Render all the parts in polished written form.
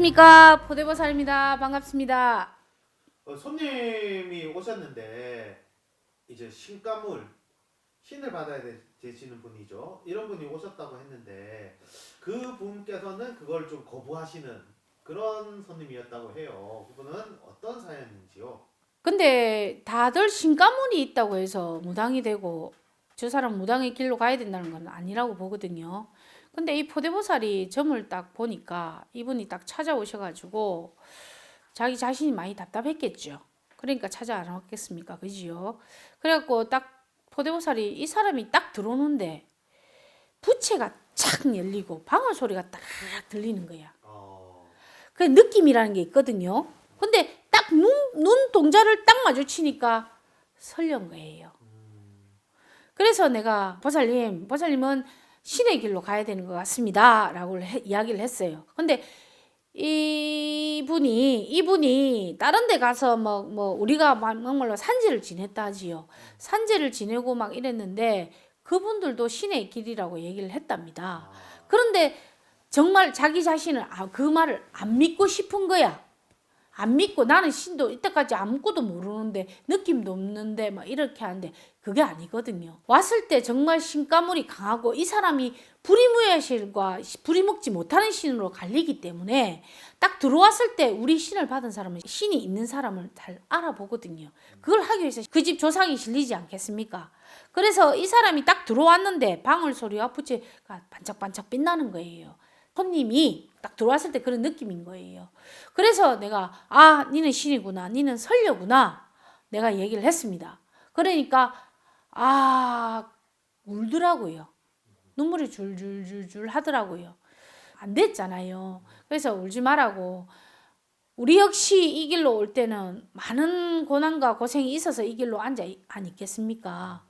안녕하십니까. 포대보살입니다. 반갑습니다. 손님이 오셨는데 이제 신가물 신을 받아야 되시는 분이죠. 이런 분이 오셨다고 했는데 그 분께서는 그걸 좀 거부하시는 그런 손님이었다고 해요. 그분은 어떤 사연인지요? 근데 다들 신가문이 있다고 해서 무당이 되고 저 사람 무당의 길로 가야 된다는 건 아니라고 보거든요. 근데 이 포대보살이 점을 딱 보니까 이분이 딱 찾아오셔가지고 자기 자신이 많이 답답했겠죠. 그러니까 찾아 안 왔겠습니까? 그지요? 그래갖고 딱 포대보살이 이 사람이 딱 들어오는데 부채가 착 열리고 방울 소리가 딱 들리는 거야. 그 느낌이라는 게 있거든요. 근데 딱 눈 동자를 딱 마주치니까 설렌 거예요. 그래서 내가 보살님은 신의 길로 가야 되는 것 같습니다. 라고 이야기를 했어요. 근데 이분이 다른 데 가서 우리가 막말로 산재를 지냈다 하지요. 산재를 지내고 막 이랬는데 그분들도 신의 길이라고 얘기를 했답니다. 그런데 정말 자기 자신을 그 말을 안 믿고 싶은 거야. 안 믿고 나는 신도 이때까지 아무것도 모르는데 느낌도 없는데 막 이렇게 하는데 그게 아니거든요. 왔을 때 정말 신가물이 강하고 이 사람이 불이무의 신과 불이먹지 못하는 신으로 갈리기 때문에 딱 들어왔을 때 우리 신을 받은 사람은 신이 있는 사람을 잘 알아보거든요. 그걸 하기 위해서 그 집 조상이 실리지 않겠습니까? 그래서 이 사람이 딱 들어왔는데 방울 소리와 부채가 반짝반짝 빛나는 거예요. 손님이 딱 들어왔을 때 그런 느낌인 거예요. 그래서 내가 니는 신이구나. 니는 선녀구나. 내가 얘기를 했습니다. 그러니까 울더라고요. 눈물이 줄줄줄줄 하더라고요. 안 됐잖아요. 그래서 울지 말라고. 우리 역시 이 길로 올 때는 많은 고난과 고생이 있어서 이 길로 안 있겠습니까?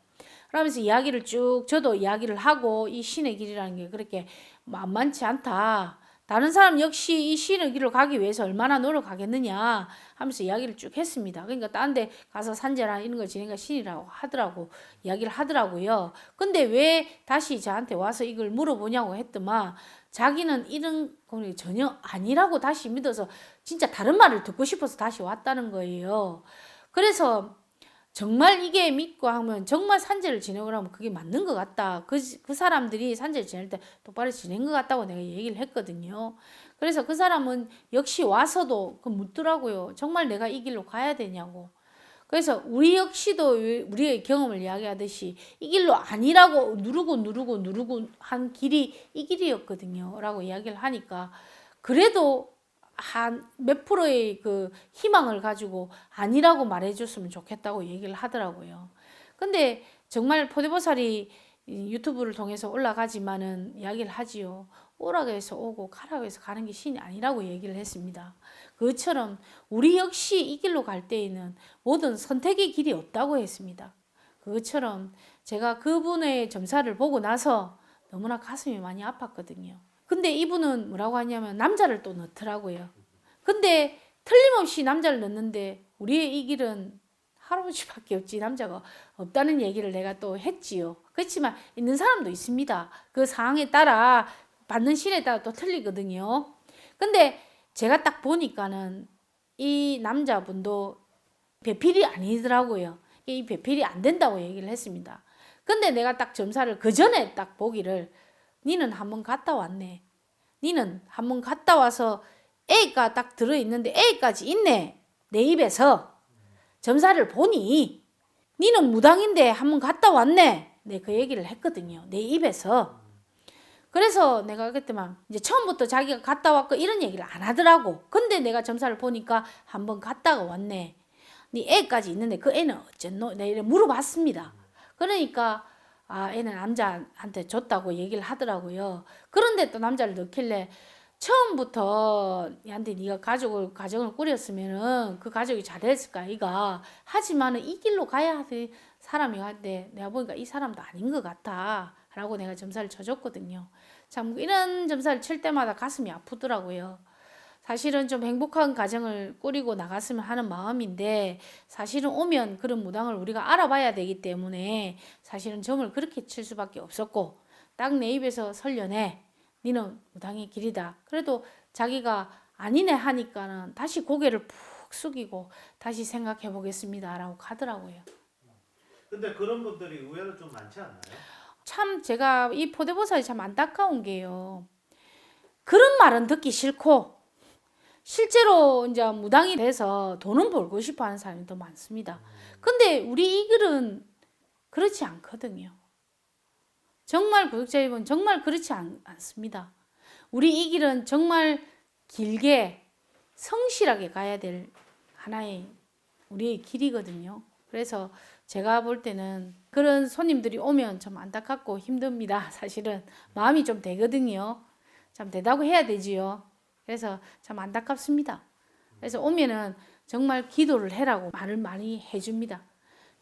그러면서 이야기를 쭉 저도 이야기를 하고 이 신의 길이라는 게 그렇게 만만치 않다. 다른 사람 역시 이 신의 길을 가기 위해서 얼마나 노력하겠느냐 하면서 이야기를 쭉 했습니다. 그러니까 딴 데 가서 산재나 이런 걸 지내가 신이라고 하더라고 이야기를 하더라고요. 근데 왜 다시 저한테 와서 이걸 물어보냐고 했더만 자기는 이런 거 전혀 아니라고 다시 믿어서 진짜 다른 말을 듣고 싶어서 다시 왔다는 거예요. 그래서 정말 이게 믿고 하면 정말 산재를 지내고 나면 그게 맞는 것 같다. 그 사람들이 산재를 지낼 때 똑바로 지낸 것 같다고 내가 얘기를 했거든요. 그래서 그 사람은 역시 와서도 묻더라고요. 정말 내가 이 길로 가야 되냐고. 그래서 우리 역시도 우리의 경험을 이야기하듯이 이 길로 아니라고 누르고 한 길이 이 길이었거든요. 라고 이야기를 하니까 그래도 한 몇 프로의 그 희망을 가지고 아니라고 말해줬으면 좋겠다고 얘기를 하더라고요. 근데 정말 포대보살이 유튜브를 통해서 올라가지만은 이야기를 하지요. 오라고 해서 오고 가라고 해서 가는 게 신이 아니라고 얘기를 했습니다. 그처럼 우리 역시 이 길로 갈 때에는 모든 선택의 길이 없다고 했습니다. 그것처럼 제가 그분의 점사를 보고 나서 너무나 가슴이 많이 아팠거든요. 근데 이분은 뭐라고 하냐면 남자를 또 넣더라고요. 근데 틀림없이 남자를 넣는데 우리의 이 길은 할아버지밖에 없지 남자가 없다는 얘기를 내가 또 했지요. 그렇지만 있는 사람도 있습니다. 그 상황에 따라 받는 신에 따라 또 틀리거든요. 근데 제가 딱 보니까는 이 남자분도 배필이 아니더라고요. 이 배필이 안 된다고 얘기를 했습니다. 근데 내가 딱 점사를 그 전에 딱 보기를 니는 한번 갔다 왔네. 니는 한번 갔다 와서 A가 딱 들어있는데 A까지 있네. 내 입에서 점사를 보니 니는 무당인데 한번 갔다 왔네. 내 그 얘기를 했거든요. 내 입에서. 그래서 내가 그때만 이제 처음부터 자기가 갔다 왔고 이런 얘기를 안 하더라고. 근데 내가 점사를 보니까 한번 갔다가 왔네. 네 애까지 있는데 그 애는 어쨌노? 내가 물어봤습니다. 그러니까 애는 남자한테 줬다고 얘기를 하더라고요. 그런데 또 남자를 넣길래 처음부터 얘한테 네가 가정을 꾸렸으면은 그 가족이 잘했을까 이가 하지만은 이 길로 가야 할 사람이 한데 내가 보니까 이 사람도 아닌 것 같아 라고 내가 점사를 쳐줬거든요. 참 이런 점사를 칠 때마다 가슴이 아프더라고요. 사실은 좀 행복한 가정을 꾸리고 나갔으면 하는 마음인데 사실은 오면 그런 무당을 우리가 알아봐야 되기 때문에 사실은 점을 그렇게 칠 수밖에 없었고 딱 내 입에서 설련해 니는 무당의 길이다. 그래도 자기가 아니네 하니까는 다시 고개를 푹 숙이고 다시 생각해 보겠습니다라고 가더라고요. 근데 그런 분들이 의외로 좀 많지 않나요? 참 제가 이 포대보살이 참 안타까운 게요. 그런 말은 듣기 싫고 실제로 이제 무당이 돼서 돈은 벌고 싶어 하는 사람이 더 많습니다. 근데 우리 이 길은 그렇지 않거든요. 정말 구독자 여러분 정말 그렇지 않습니다. 우리 이 길은 정말 길게 성실하게 가야 될 하나의 우리의 길이거든요. 그래서 제가 볼 때는 그런 손님들이 오면 좀 안타깝고 힘듭니다. 사실은 마음이 좀 되거든요. 참 되다고 해야 되지요. 그래서 참 안타깝습니다. 그래서 오면은 정말 기도를 해라고 말을 많이 해줍니다.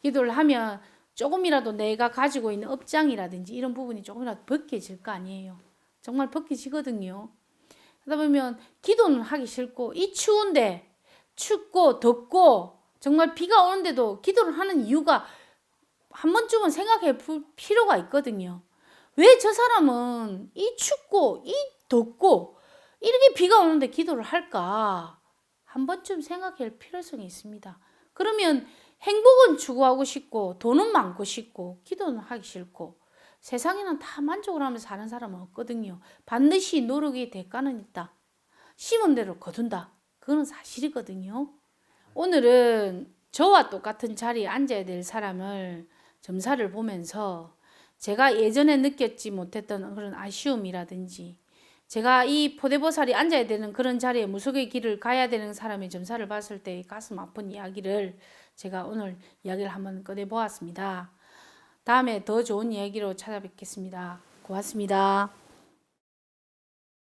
기도를 하면 조금이라도 내가 가지고 있는 업장이라든지 이런 부분이 조금이라도 벗겨질 거 아니에요. 정말 벗겨지거든요. 그러다 보면 기도는 하기 싫고 이 추운데 춥고 덥고 정말 비가 오는데도 기도를 하는 이유가 한 번쯤은 생각해 볼 필요가 있거든요. 왜 저 사람은 이 춥고 이 덥고 이렇게 비가 오는데 기도를 할까? 한 번쯤 생각할 필요성이 있습니다. 그러면 행복은 추구하고 싶고 돈은 많고 싶고 기도는 하기 싫고 세상에는 다 만족을 하면서 사는 사람은 없거든요. 반드시 노력의 대가는 있다. 심은 대로 거둔다. 그거는 사실이거든요. 오늘은 저와 똑같은 자리에 앉아야 될 사람을 점사를 보면서 제가 예전에 느꼈지 못했던 그런 아쉬움이라든지 제가 이 포대보살이 앉아야 되는 그런 자리에 무속의 길을 가야 되는 사람의 점사를 봤을 때 가슴 아픈 이야기를 제가 오늘 이야기를 한번 꺼내보았습니다. 다음에 더 좋은 이야기로 찾아뵙겠습니다. 고맙습니다.